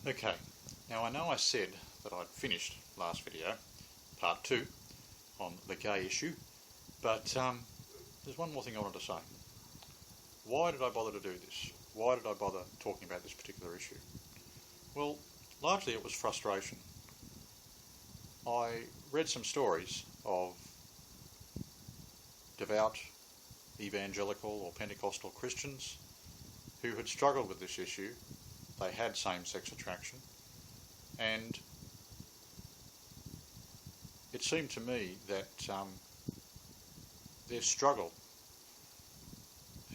Okay, now I know I said that I'd finished last video, part 2, on the gay issue, but there's one more thing I wanted to say. Why did I bother to do this? Why did I bother talking about this particular issue? Well, largely it was frustration. I read some stories of devout evangelical or Pentecostal Christians who had struggled with this issue. They had same-sex attraction, and it seemed to me that their struggle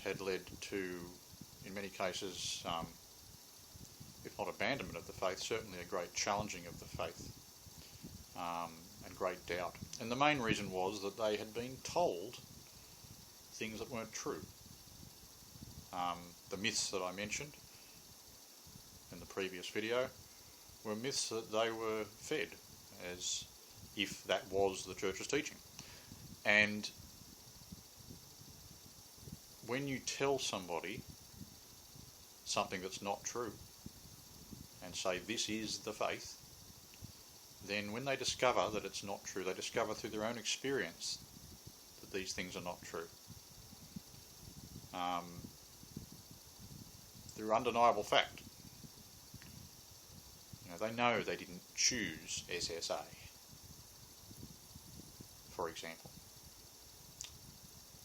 had led to, in many cases, if not abandonment of the faith, certainly a great challenging of the faith and great doubt. And the main reason was that they had been told things that weren't true. The myths that I mentioned in the previous video were myths that they were fed as if that was the church's teaching. And when you tell somebody something that's not true and say this is the faith, then when they discover that it's not true, they discover through their own experience that these things are not true. Through undeniable fact. They know they didn't choose SSA, for example.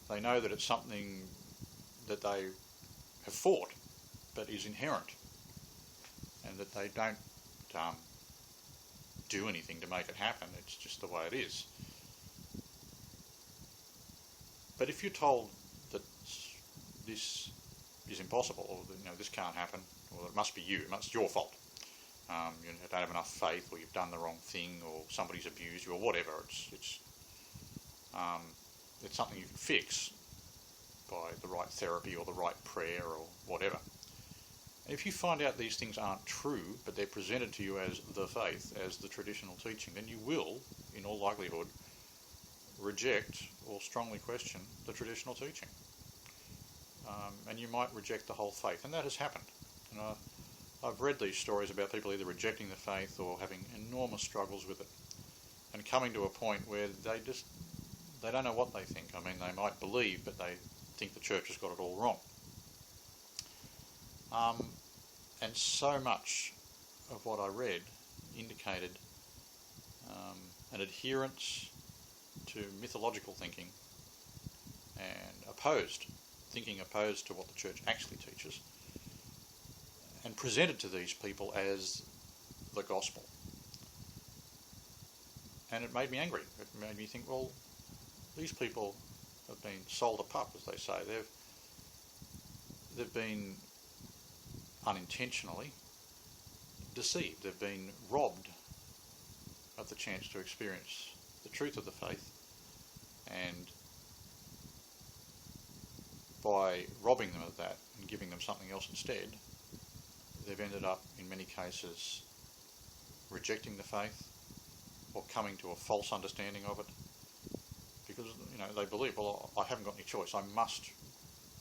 They know that it's something that they have fought, but is inherent, and that they don't do anything to make it happen. It's just the way it is. But if you're told that this is impossible, or that, this can't happen, or it must be you, it's your fault, you don't have enough faith, or you've done the wrong thing, or somebody's abused you, or whatever, it's something you can fix by the right therapy or the right prayer or whatever. And if you find out these things aren't true, but they're presented to you as the faith, as the traditional teaching, then you will, in all likelihood, reject or strongly question the traditional teaching. And you might reject the whole faith, and that has happened. I've read these stories about people either rejecting the faith or having enormous struggles with it, and coming to a point where they don't know what they think. I mean, they might believe, but they think the church has got it all wrong. And so much of what I read indicated an adherence to mythological thinking and thinking opposed to what the church actually teaches, and presented to these people as the gospel. And it made me angry. It made me think, well, these people have been sold a pup, as they say. They've been unintentionally deceived. They've been robbed of the chance to experience the truth of the faith, and by robbing them of that and giving them something else instead, they've ended up, in many cases, rejecting the faith or coming to a false understanding of it, because they believe, well, I haven't got any choice. I must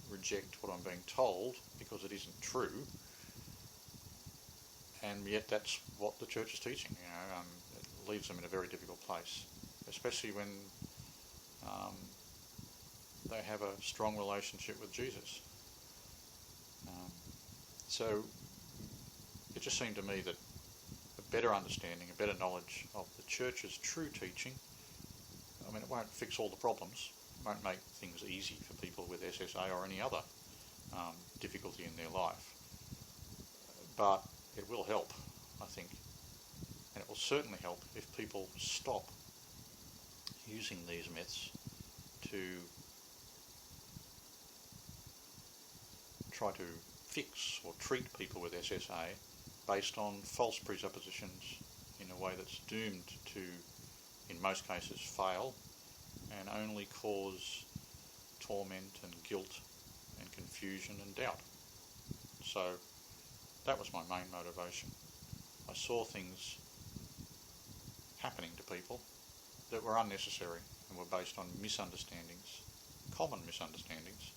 reject what I'm being told because it isn't true, and yet that's what the church is teaching. It leaves them in a very difficult place, especially when they have a strong relationship with Jesus. So it just seemed to me that a better understanding, a better knowledge of the church's true teaching, it won't fix all the problems, it won't make things easy for people with SSA or any other difficulty in their life, but it will help, I think, and it will certainly help if people stop using these myths to try to fix or treat people with SSA based on false presuppositions in a way that's doomed to, in most cases, fail and only cause torment and guilt and confusion and doubt. So that was my main motivation. I saw things happening to people that were unnecessary and were based on misunderstandings, common misunderstandings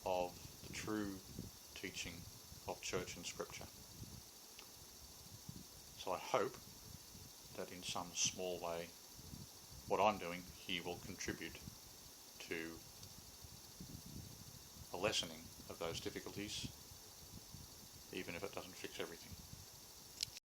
of the true teaching of Church and Scripture. So I hope that in some small way what I'm doing here will contribute to a lessening of those difficulties, even if it doesn't fix everything.